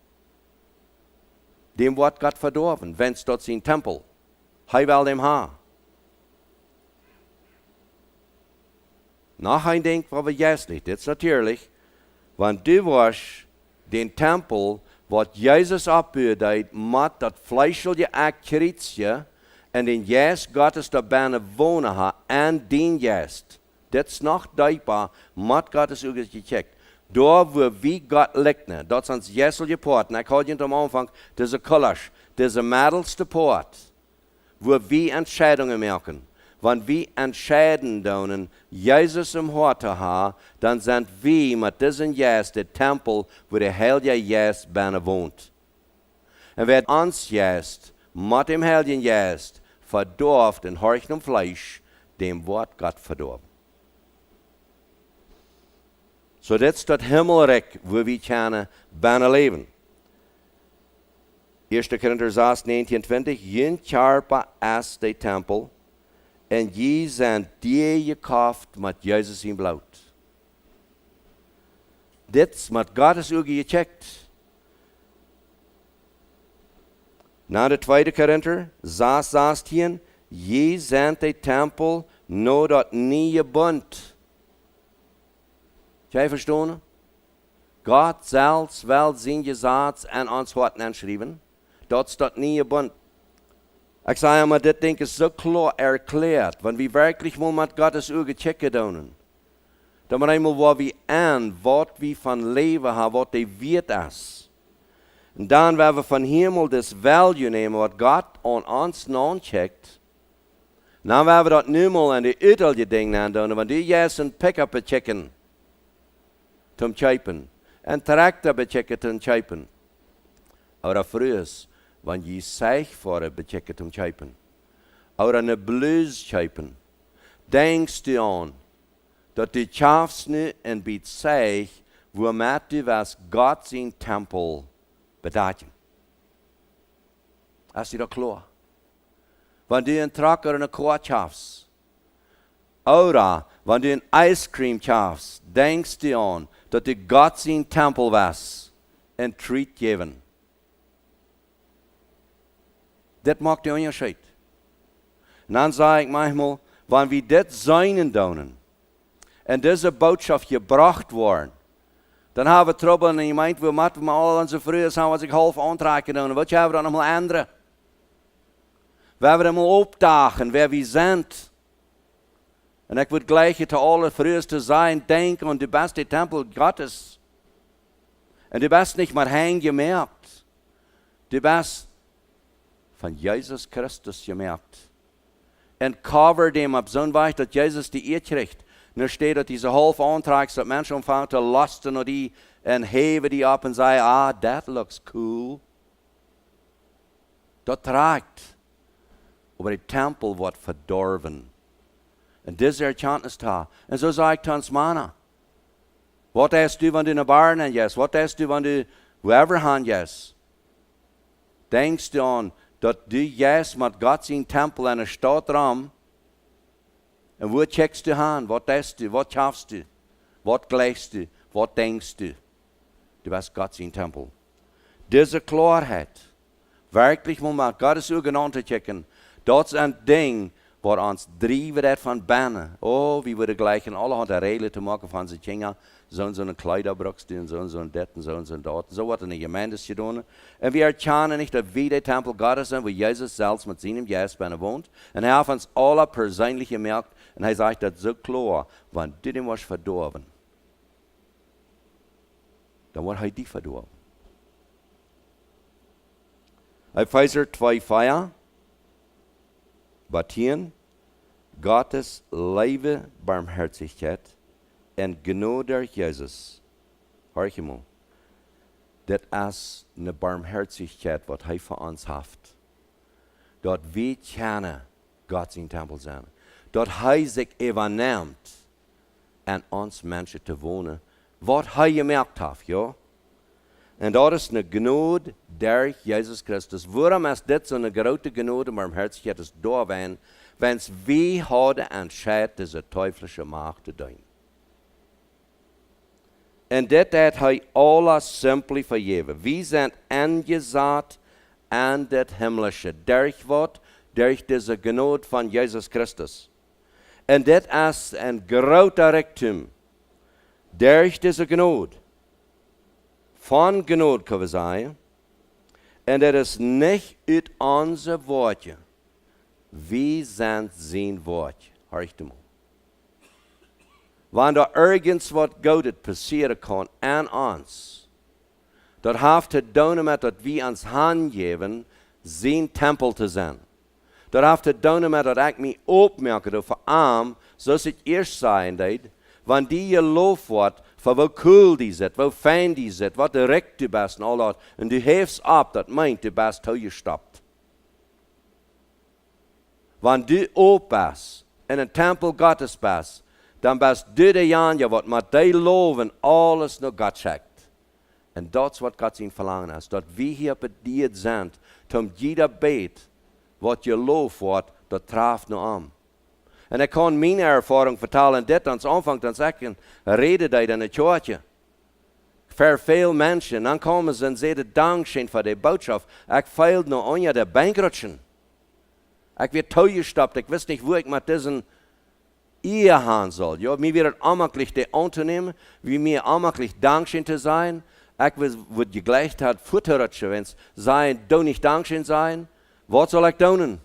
Dem wordt God verdorven, wens tot zijn tempel. Hij wil dem ha. Nou, hij denkt, wat we juist niet, dit is natuurlijk, want du was den tempel, wat Jezus opbeurdeed, met dat vleeselijke akkeritje, en den juist Gottes daar binnen wonen ha, en den juist. Dit is nog duidelijk, met Gottes ogen gecheckt. Daar waar wie God lichten, dat is ons jesselje poort. En ik had je am Anfang, dat is een kolosch, dat is een middelste poort, waar wie entscheidungen maken. Wenn wir entscheiden doen, Jezus im Hort te haben, dann sind wir mit diesem Geist der Tempel, wo der Heilige Geist binnen wohnt. Und wer uns Geist mit dem Heiligen Geist verdorft in horchem Fleisch, dem wird Gott verdorben. So das ist das Himmelreich, wo wir können binnen leben. 1. Korinther 6, 19, 20, jen Charpa ist der Tempel, en je zijn die gekauft met Jezus in bloed. Dit is met Gottes ogen gecheckt. Na de 2. Korinther 6, 16, je zijn de tempel, no dat nieuwe bund. Jij verstaan? God zelfs wel zijn gezag aan ons harten aanschrijven. Dat is dat nieuwe bund. Ik zei maar, dit denk ik zo klaar erklärt, wenn wir wirklich mal mit Gottes Augen checken doen. Dan maar eenmaal waar we aan, wat we van leven hebben, wat de Wert is. En dan waar we van hemel das value nemen, wat God aan ons aancheckt. Dan waar we dat nu mal aan de uiterlijke dingen aan doen, want die juist een pick-up checken, zum checken. En tractor bechecken, zum checken. Aber früher, wenn je zich voor het bechecken te checken. Oder eine Bluse checken. Denkst du aan, dat du schaffst nu en biedt zich, waarmee du was Gott zijn tempel bedachten. Is die dat klaar? Wenn du een truck oder een koort schaffst, oder wenn du een ice cream schaffst, denkst du aan, dat du Gott zijn tempel was en treat geven. Dat maakt de onderscheid. En dan zeg ik manchmal, wenn wir das zijn doen, en deze boodschap gebracht worden, dan hebben we trouble en je meint, we moeten al onze vrienden zijn wat zich half aantrekken doen. Wat hebben we dan nog maar andere? We hebben hem al opdagen, wer we zijn. En ik wil gleich te alle vrienden te zijn, denken aan de beste tempel Gottes. En de best niet maar heen gemerkt. De best van Jezus Christus gemerkt. En cover dem op zo'n wijze dat Jezus die eer krijgt. Nu steht dat diese half aantrekt, dat mensen omvangen te lasten of die en heven die op en zeggen, that looks cool. Dat tragt. Maar de tempel wordt verdorven. En dit is erkenntnis daar. En zo zeg ik tot mannen. Wat is du, wanneer du naar Baren en jes? Wat is du, wanneer du whoever han jes? Denkst du aan dat du jes met God zijn tempel en een stad ram? En wo checkst du aan? Wat is du? Wat schaffst du? Wat gleichst du? Wat denkst du? Du bist Gott sein Tempel. Diese Klarheit, wirklich mal mit Gottes Augen anzuchecken, das ist ein Ding, waar ons drijven dat van binnen. Oh, wie worden gleich in allerhande regelen te maken van zijn dingen. Zo'n kleiderbroek doen, zo'n dit en zo'n dat. Zo wordt in de gemeente gedaan. En we erkennen niet dat we de tempel Gottes zijn, waar Jezus zelfs met zijn geest binnen woont. En hij heeft ons alle persoonlijk gemerkt. En hij zegt dat zo klaar, want dit was verdorven. Dan wordt hij die verdorven. Epheser 2,4. Wat hier? Gottes lieve barmherzigkeit en genade Jezus. Hoor je me? Dat is een barmherzigkeit wat hij voor ons heeft. Dat we kennen God zijn tempel zijn. Dat hij zich overneemt en ons mensen te wonen. Wat hij gemerkt heeft, ja? En dat is een genade der Jezus Christus. Waarom is dit zo'n grote genade, barmherzigheid is doorwijn? Wens we hadden entscheidt deze teuflische macht te doen. En dit heeft hij alles simpel vergeven. We zijn ingezet aan dit himmlische. Durch wat? Durch deze genade van Jezus Christus. En dit is een grote rijkdom. Durch deze genade. Van genade kunnen we zeggen. En dat is niet uit onze woordje. We zijn zijn woord. Hoort mal. Wanneer er ergens wat Gott passeren kan aan ons, dat heeft te doen met dat we ons hand geven, zijn tempel te zijn. Dat heeft te doen met dat ik me opmerken over arm, zoals ik eerst zei deed, wanneer die geloof wordt, van hoe cool die zit, hoe fijn die zit, wat direct du bist en al dat. En du hefst op, dat meint du bist toegestapt. Wanneer du op bist, in een tempel Gottes bist, dan bist du degene wat met die loven alles naar God schickt. En dat is wat God zijn verlangen is. Dat we hier bediend zijn, om jeder beet, wat je loof wordt, dat treft naar aan. En ik kan mijn ervaring vertellen, dit aan het aanvang, dan zeg ik een reden in het kerkje. Voor veel mensen, dan komen ze en zeggen dankzij voor de boodschap. Ik viel nog onder de bankrutschen. Ik werd toegestapt, ik wist niet hoe ik met deze eer gaan soll. Ja, mir wird amakkelijk de aan te nemen, wie mir amakkelijk dankzij te zijn. Ik word gegleicht had futterutschen, wenn zij doe niet dankzij zijn. Wat zal ik doen?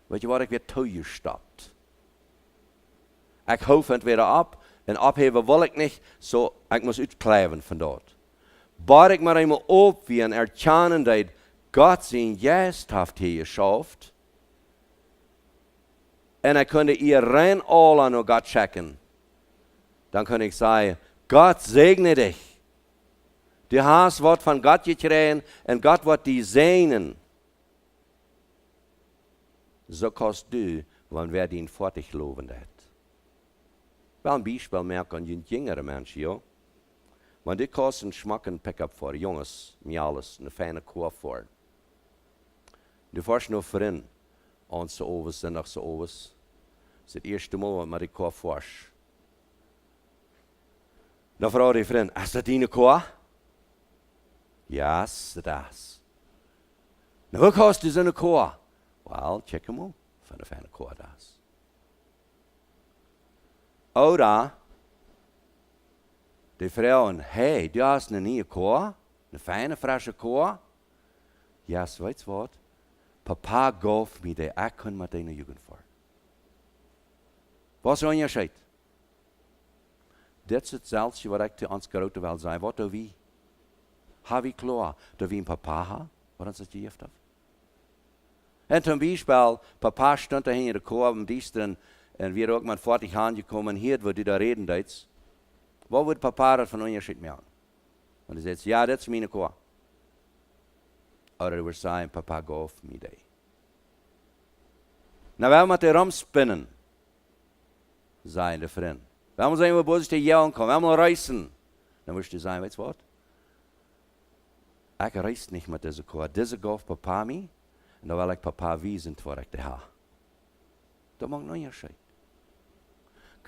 Weet je wat, ik werd toegestapt. Ik hoef het weer op en opheven wil ik niet, zo ik moet uitkleven van dat. Bar ik maar eenmaal op wie een erkennen dat God zijn geest heeft hier geschaft. En ik kon iedereen al aan God checken. Dan kan ik zeggen, God segne dich. Du hast wat van God gekregen en God wordt die segnen. Zo kost du, wanneer wer die fortig loven dat. Wel een beispiel merken aan jongere mensen, ja. Want die kost een schmakken pick-up voor jongens, mij alles, een fijne koor voor. De vorst nog vriend, onze overs, zondagse overs. Dat is het eerste moment met die koor vorst. Dan vraagt die vriend, is dat die koor? Ja, dat is. Nou, hoe kost die zo'n koor? Wel, check hem op, van de fijne koor dat is. Oder die vrouwen, hey, du hast een nieuwe koor, een fijne, frisse koor. Ja, weet je wat? Papa gaf me de, ik kon met een jugend voor. Wat is er onderscheid? Dit is hetzelfde wat ik te ons grote wil zijn. Wat doen we? Heb we klaar dat we een papa hebben, wat ons het gegeven heeft? En zum Beispiel, papa stond daar in de koor om diesteren, en wir ook met 40 aangekomen hier, wo du da reden deed. Wat wordt papa dat van onderscheid maken? Want hij zegt, ja, dat is mijn koor. Of hij wordt zeggen, papa gaf me die. Nou, wij moeten rondspinnen, zei de vriend. Wij moeten zeggen, we moeten te jou komen, wij moeten reizen. Dan moest je zeggen, weet je wat? Ik reis niet met deze koor. Deze gaf papa me, en dan wil ik papa wijzen waar ik de ha. Dat maakt een onderscheid.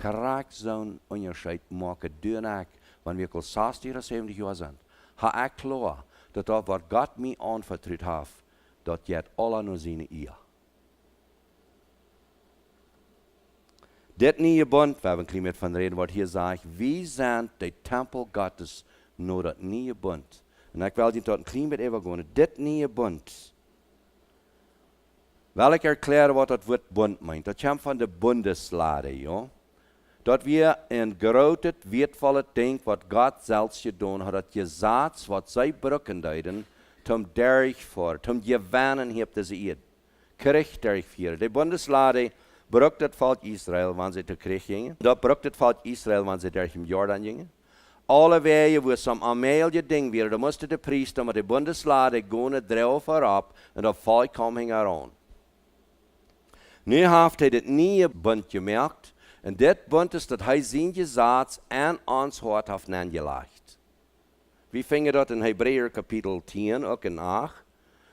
Correct zo'n onderscheid maken door ik, wanneer we al 60 of 70 jaar zijn. Ha ik klaar dat dat wat God mij aanvertrouwd heeft, dat je het alle naar zijn eer. Dit nieuwe bund, we hebben een klein beetje van reden wat hier zegt, wie zijn de tempel Gottes naar dat nieuwe bund. En ik wil je tot een klein beetje even gaan. Dit nieuwe bund. Wil ik erklären wat dat woord bund meint. Dat komt van de bundeslade, ja. Dat we een grote, wertvolle ding wat God zelfs gedaan had, dat je zaad wat zij brukken duiden, tom derg voor, tom gewannen hebt deze eed. Krieg derg vieren. De bundeslade brukt het volk Israël, wanneer ze te krieg gingen. Dat brukt het volk Israël, wanneer ze derg in Jordan gingen. Alle wegen waar zo'n aanmeldje ding weer, dan moest de priester met de bundeslade gaan drauf voorop en dat volk kwam hing aan. Nu heeft hij het nieuwe bund gemerkt. En dit bund is dat hij zijn gezaad aan ons hart heeft aangelegd. We vingen dat in Hebreeër kapitel 10, ook in 8.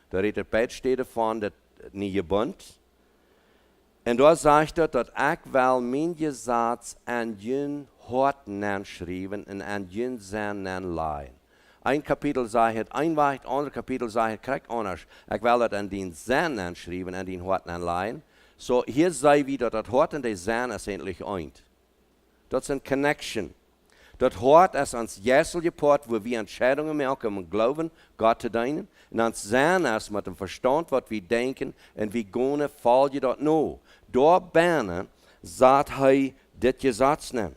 Daar is het bijsteden van het nieuwe bund. En daar zegt het dat ik wel mijn gezaad aan je hart aanschrijven en aan je zijn aanleggen. Een kapitel zegt het, een wacht, ander kapitel zegt het, kijk anders. Ik wil dat aan die zijn aanschrijven en die hart aanleggen. So hier zei we dat het hart en de zijn is eindelijk eind. Dat is een connection. Dat hart is ons jesselje poort, waar we entscheidungen maken om geloven, Gott te dienen. En ons zijn is met een verstand wat we denken en we gaan val je dat nou. Door bijna zat hij dit gezats nemen.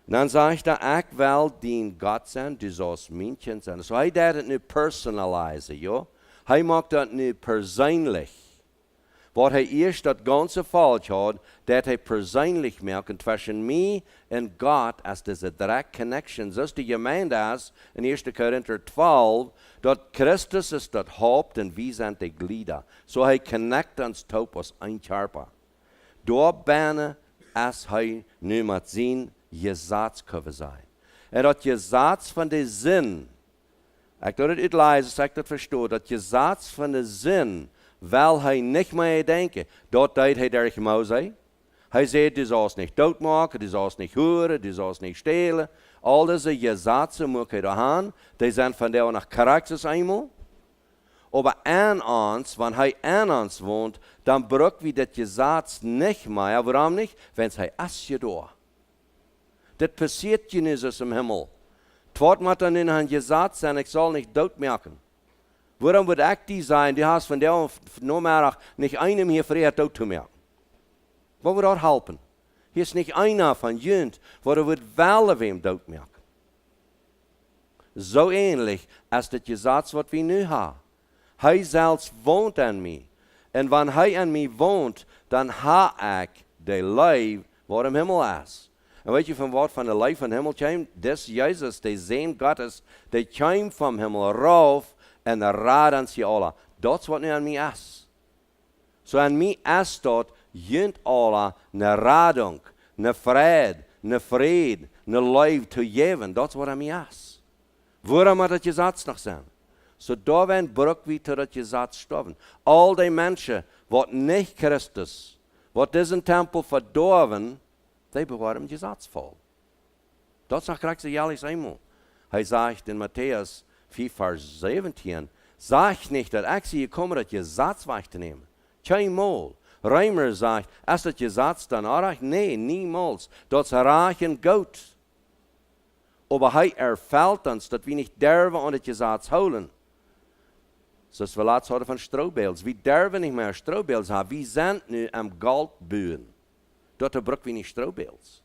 Dan zegt hij, ik wil die God zijn, dus als mijn kind zijn. So hij deed het nu personalizen, ja. Hij maakt dat nu persoonlijk. Wat hij eerst dat ganze volk had, dat hij persoonlijk merken tussen mij en God als deze direct connection. Zoals de gemeente is in 1 Korinther 12, dat Christus is dat hoofd en wij zijn de glieder. So hij connect ons toe als een körper. Door bijna als hij nu met zijn gezaad kunnen zijn. En dat gezaad van de zin, ik doe het uitlezen, als ik dat verstoor, dat gezaad van de zin, wil hij niet meer denken. Dat deed hij derg Mozes. Hij zei, du sollst nicht doodmaken, du sollst nicht huren, du sollst nicht stehlen. Al deze gezatzen moet je aan. Die zijn van der nach Charakters eenmaal. Aber aan ons, wanneer hij aan ons woont, dan brukt we dat gezats niet meer. Waarom niet? Want hij is je door. Dat passiert je niet als im Himmel. Het wordt met dan in een gezats en ik zal niet doodmaken. Waarom moet ik die zijn, die haast van der no meer niet einem hier vreed dood te maken? Wat moet dat helpen? Hier is niet einer van junt, waar we wel wem dood maken. Zo ähnlich als dat gezats wat we nu hebben. Hij zelfs woont aan mij. En wanneer hij aan mij woont, dan ha ik de leven wat im Himmel is. En weet je van wat van de leven van de Himmel kwam? Des Jezus, de Zoon Gottes, die kwam van Himmel rauf en de raad ons je alle. Dat is wat nu aan mij is. Zo aan mij is dat junt alle een radung, een vrede, een leven te geven. Dat is wat aan mij is. Waarom moet dat je zats nog zijn? Zo daarin bruk we totdat je zat sterven. Al die mensen, wat niet Christus, wat deze tempel verdorven, die bewaren je zats vol. Dat is nog krijg ze jährlich eenmaal. Hij zegt in Matthäus 4, vers 17, zeg niet dat ik zie je komen dat je zats weg te nemen. Keinmal. Reimer zegt, als dat je zats dan arg? Nee, niemals. Dat is raag en goud. Aber hij erfällt ons dat we niet durven aan het je zats houden. Zoals we laatst hadden van strobeels. We durven niet meer strobeels hebben. We zijn nu am Goldburen. Dat bruk we niet strobeels.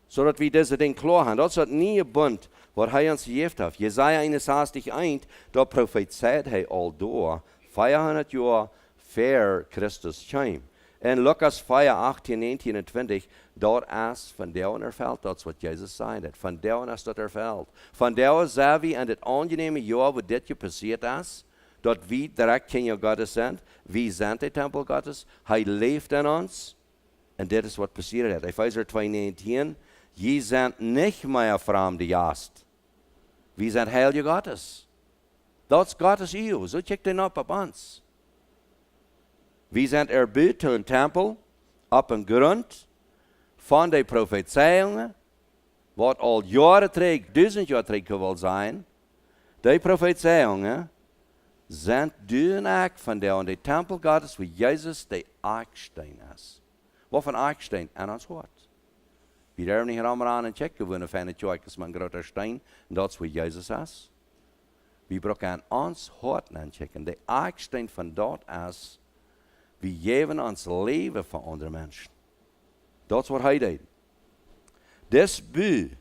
Zodat we deze ding klaar hebben. Dat is het nieuwe bund wat hij ons gegeven heeft. Jesaja 61, dat profeteert hij al door 400 jaar voor Christus kwam. En Lucas 4, 18, 19 en 20, dat is van der erveld. Dat is wat Jezus zei. Van der is dat erveld. Van der zijn we in het aangename jaar wat dit gepasseerd is, dat we direct kinderen Gottes zijn. We zijn de tempel Gottes. Hij leeft in ons. En dit is wat passiert is. Efeziër 2, 19, je zijn niet meer vreemde gast. We zijn heilige Gottes. Dat is Gottes eeuw. Zo kijkt hij op ons. We zijn erbuut een tempel op een grond van de profetieën, wat al jaren terug, 1000 jaar terug wil zijn. Die profetieën, zijn du en ik van der aan de tempel Gottes, waar Jezus de Eichstein is. Wat van Eichstein? En ons hart. We durven niet helemaal aan en checken, we van het joik is mijn grote steen, en dat is waar Jezus is. We breken aan ons hart aan checken. De Eichstein van dat is, we geven ons leven voor andere mensen. Dat is wat hij deed. This bu,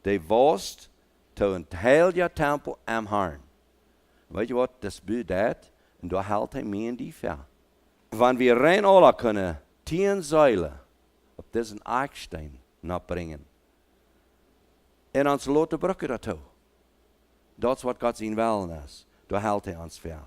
de was to een heilige tempel am Herrn. Weet je wat das bu deed? En daar houdt hij mee in die ver. Wanneer we rein alle kunnen 10 zuilen op deze Eichstein brengen. En ons laten brücken daartoe. Dat is wat God zijn willen is. Daar houdt hij ons ver.